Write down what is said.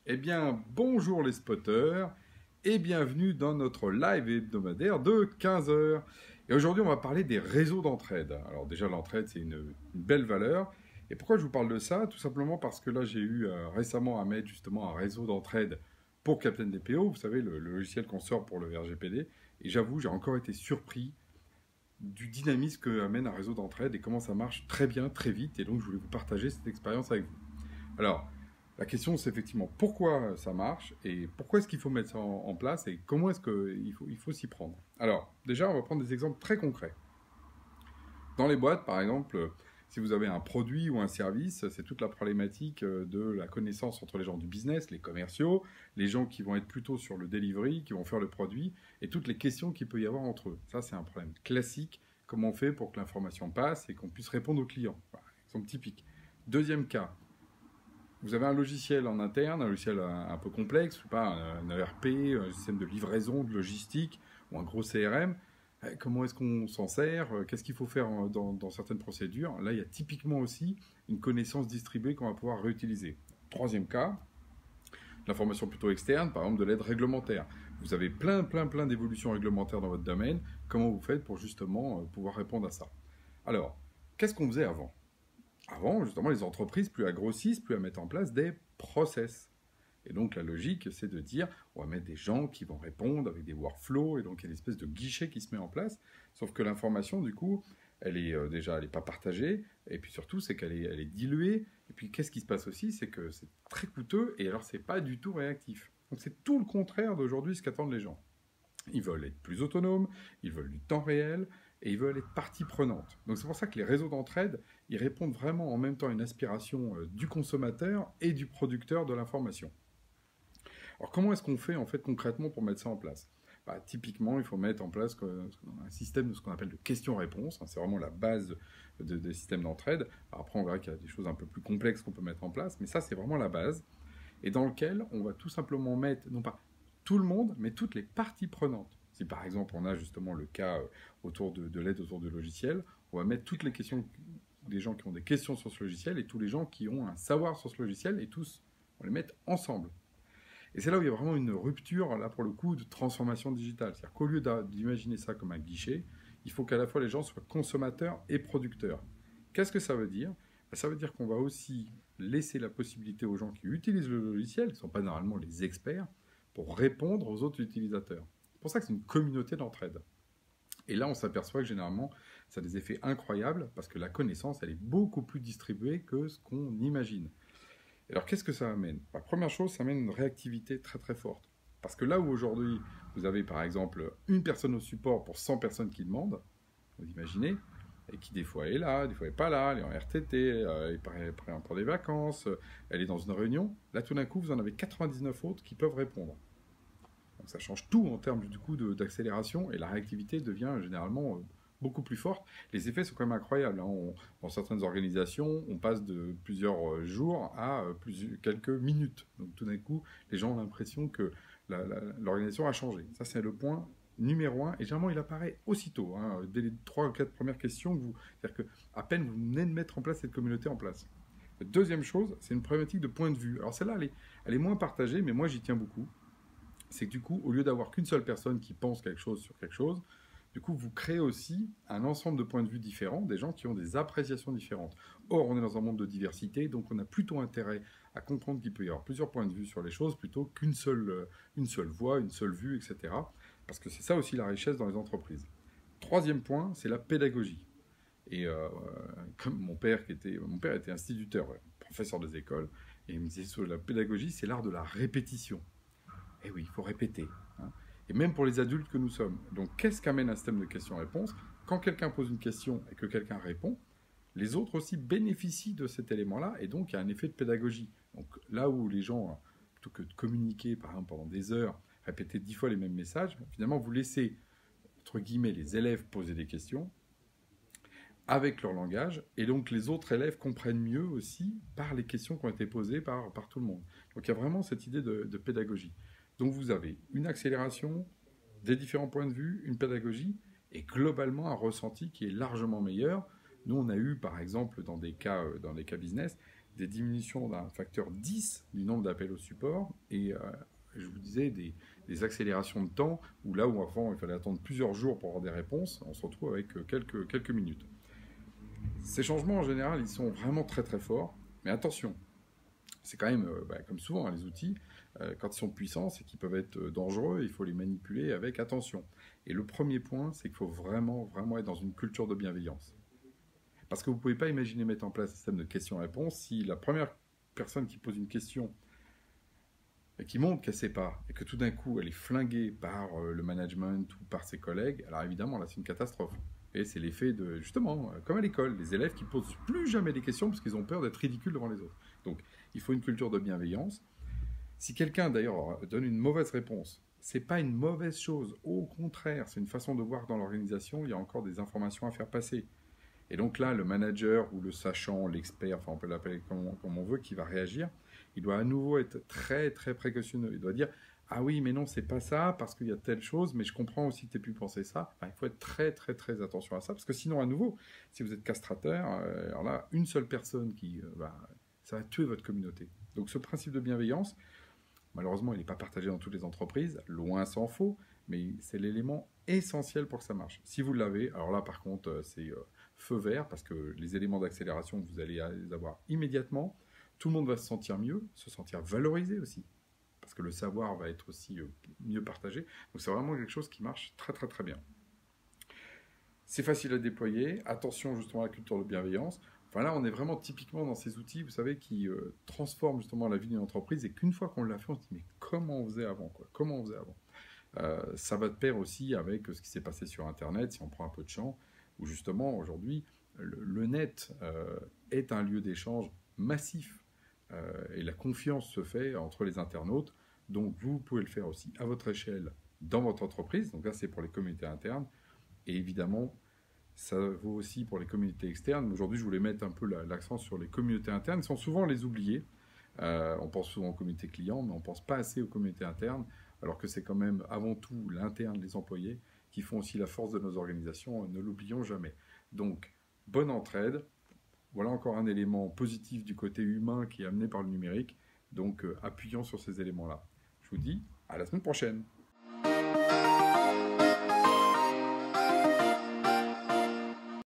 Eh bien, bonjour les spotters et bienvenue dans notre live hebdomadaire de 15 heures. Et aujourd'hui, on va parler des réseaux d'entraide. Alors déjà, l'entraide, c'est une belle valeur. Et pourquoi je vous parle de ça? Tout simplement parce que là, j'ai eu récemment à mettre justement un réseau d'entraide pour Captain DPO, vous savez, le logiciel qu'on sort pour le RGPD. Et j'avoue, j'ai encore été surpris du dynamisme que amène un réseau d'entraide et comment ça marche très bien, très vite. Et donc, je voulais vous partager cette expérience avec vous. Alors, la question, c'est effectivement pourquoi ça marche et pourquoi est-ce qu'il faut mettre ça en place et comment est-ce qu'il faut s'y prendre. Alors, déjà, on va prendre des exemples très concrets. Dans les boîtes, par exemple, si vous avez un produit ou un service, c'est toute la problématique de la connaissance entre les gens du business, les commerciaux, les gens qui vont être plutôt sur le delivery, qui vont faire le produit, et toutes les questions qu'il peut y avoir entre eux. Ça, c'est un problème classique. Comment on fait pour que l'information passe et qu'on puisse répondre aux clients? Voilà, exemple typique. Deuxième cas, vous avez un logiciel en interne, un logiciel un peu complexe, je sais pas, un ERP, un système de livraison, de logistique, ou un gros CRM. Comment est-ce qu'on s'en sert? Qu'est-ce qu'il faut faire dans certaines procédures? Là, il y a typiquement aussi une connaissance distribuée qu'on va pouvoir réutiliser. Troisième cas, l'information plutôt externe, par exemple de l'aide réglementaire. Vous avez plein d'évolutions réglementaires dans votre domaine. Comment vous faites pour justement pouvoir répondre à ça? Alors, qu'est-ce qu'on faisait avant? Avant, justement, les entreprises, plus elles grossissent, plus elles mettent en place des process. Et donc, la logique, c'est de dire, on va mettre des gens qui vont répondre avec des workflows, et donc il y a une espèce de guichet qui se met en place. Sauf que l'information, du coup, elle est déjà, elle n'est pas partagée, et puis surtout, c'est qu'elle est diluée. Et puis, qu'est-ce qui se passe aussi? C'est que c'est très coûteux, et alors, c'est pas du tout réactif. Donc, c'est tout le contraire d'aujourd'hui, ce qu'attendent les gens. Ils veulent être plus autonomes, ils veulent du temps réel et ils veulent être partie prenante. Donc c'est pour ça que les réseaux d'entraide, ils répondent vraiment en même temps à une aspiration du consommateur et du producteur de l'information. Alors comment est-ce qu'on fait en fait concrètement pour mettre ça en place? Typiquement, il faut mettre en place un système de ce qu'on appelle de questions-réponses. C'est vraiment la base des systèmes d'entraide. Après, on verra qu'il y a des choses un peu plus complexes qu'on peut mettre en place, mais ça, c'est vraiment la base. Et dans lequel on va tout simplement mettre, non pas tout le monde, mais toutes les parties prenantes. Si par exemple on a justement le cas autour de l'aide autour du logiciel, on va mettre toutes les questions des gens qui ont des questions sur ce logiciel et tous les gens qui ont un savoir sur ce logiciel et tous, on les met ensemble. Et c'est là où il y a vraiment une rupture, là pour le coup, de transformation digitale. C'est-à-dire qu'au lieu d'imaginer ça comme un guichet, il faut qu'à la fois les gens soient consommateurs et producteurs. Qu'est-ce que ça veut dire? Ça veut dire qu'on va aussi laisser la possibilité aux gens qui utilisent le logiciel, qui ne sont pas normalement les experts, pour répondre aux autres utilisateurs. C'est pour ça que c'est une communauté d'entraide. Et là, on s'aperçoit que généralement, ça a des effets incroyables parce que la connaissance, elle est beaucoup plus distribuée que ce qu'on imagine. Alors, qu'est-ce que ça amène? La première chose, ça amène une réactivité très forte. Parce que là où aujourd'hui, vous avez par exemple une personne au support pour 100 personnes qui demandent, vous imaginez, et qui des fois est là, des fois n'est pas là, elle est en RTT, elle est prête pour des vacances, elle est dans une réunion. Là, tout d'un coup, vous en avez 99 autres qui peuvent répondre. Donc ça change tout en termes du coup d'accélération et la réactivité devient généralement beaucoup plus forte. Les effets sont quand même incroyables. Dans certaines organisations, on passe de plusieurs jours à quelques minutes. Donc tout d'un coup, les gens ont l'impression que l'organisation a changé. Ça, c'est le point numéro un. Et généralement, il apparaît aussitôt, hein, dès les 3 ou 4 premières questions. C'est-à-dire qu'à peine vous venez de mettre en place cette communauté en place. La deuxième chose, c'est une problématique de point de vue. Alors celle-là, elle est moins partagée, mais moi, j'y tiens beaucoup. C'est que du coup, au lieu d'avoir qu'une seule personne qui pense quelque chose sur quelque chose, du coup, vous créez aussi un ensemble de points de vue différents, des gens qui ont des appréciations différentes. Or, on est dans un monde de diversité, donc on a plutôt intérêt à comprendre qu'il peut y avoir plusieurs points de vue sur les choses plutôt une seule voix, une seule vue, etc. Parce que c'est ça aussi la richesse dans les entreprises. Troisième point, c'est la pédagogie. Et comme mon père était instituteur, ouais, professeur des écoles, et il me disait sur la pédagogie, c'est l'art de la répétition. Eh oui, il faut répéter, hein. Et même pour les adultes que nous sommes. Donc, qu'est-ce qu'amène un système de questions-réponses? Quand quelqu'un pose une question et que quelqu'un répond, les autres aussi bénéficient de cet élément-là, et donc il y a un effet de pédagogie. Donc, là où les gens, plutôt que de communiquer, par exemple, pendant des heures, répéter 10 fois les mêmes messages, finalement, vous laissez, entre guillemets, les élèves poser des questions avec leur langage, et donc les autres élèves comprennent mieux aussi par les questions qui ont été posées par tout le monde. Donc il y a vraiment cette idée de pédagogie. Donc vous avez une accélération, des différents points de vue, une pédagogie, et globalement un ressenti qui est largement meilleur. Nous, on a eu, par exemple, dans des cas business, des diminutions d'un facteur 10 du nombre d'appels au support, et je vous disais des accélérations de temps, où là où avant il fallait attendre plusieurs jours pour avoir des réponses, on se retrouve avec quelques minutes. Ces changements en général, ils sont vraiment très très forts, mais attention, c'est quand même, comme souvent, les outils, quand ils sont puissants, c'est qu'ils peuvent être dangereux, il faut les manipuler avec attention. Et le premier point, c'est qu'il faut vraiment, vraiment être dans une culture de bienveillance. Parce que vous ne pouvez pas imaginer mettre en place un système de questions-réponses si la première personne qui pose une question et qui montre qu'elle ne sait pas, et que tout d'un coup elle est flinguée par le management ou par ses collègues, alors évidemment là c'est une catastrophe. Et c'est l'effet de, justement, comme à l'école, les élèves qui ne posent plus jamais des questions parce qu'ils ont peur d'être ridicules devant les autres. Donc il faut une culture de bienveillance. Si quelqu'un d'ailleurs donne une mauvaise réponse, c'est pas une mauvaise chose, au contraire, c'est une façon de voir que dans l'organisation, il y a encore des informations à faire passer. Et donc là, le manager ou le sachant, l'expert, enfin on peut l'appeler comme on veut, qui va réagir, il doit à nouveau être très très précautionneux. Il doit dire ah oui, mais non, c'est pas ça, parce qu'il y a telle chose, mais je comprends aussi que tu aies pu penser ça. Enfin, il faut être très très très attention à ça, parce que sinon, à nouveau, si vous êtes castrateur, alors là, une seule personne ça va tuer votre communauté. Donc ce principe de bienveillance, malheureusement, il n'est pas partagé dans toutes les entreprises, loin s'en faut, mais c'est l'élément essentiel pour que ça marche. Si vous l'avez, alors là, par contre, c'est feu vert, parce que les éléments d'accélération, vous allez les avoir immédiatement. Tout le monde va se sentir mieux, se sentir valorisé aussi, parce que le savoir va être aussi mieux partagé. Donc c'est vraiment quelque chose qui marche très très très bien. C'est facile à déployer, attention justement à la culture de bienveillance. Enfin là, on est vraiment typiquement dans ces outils, vous savez, qui transforment justement la vie d'une entreprise, et qu'une fois qu'on l'a fait, on se dit mais comment on faisait avant, quoi. Comment on faisait avant. Ça va de pair aussi avec ce qui s'est passé sur Internet, si on prend un peu de champ, où justement aujourd'hui, le net est un lieu d'échange massif, et la confiance se fait entre les internautes. Donc vous pouvez le faire aussi à votre échelle dans votre entreprise. Donc là, c'est pour les communautés internes. Et évidemment, ça vaut aussi pour les communautés externes. Aujourd'hui, je voulais mettre un peu l'accent sur les communautés internes. Ils sont souvent les oubliés. On pense souvent aux communautés clients, mais on ne pense pas assez aux communautés internes, alors que c'est quand même avant tout l'interne, les employés, qui font aussi la force de nos organisations. Ne l'oublions jamais. Donc, bonne entraide. Voilà encore un élément positif du côté humain qui est amené par le numérique. Donc, appuyons sur ces éléments-là. Je vous dis à la semaine prochaine.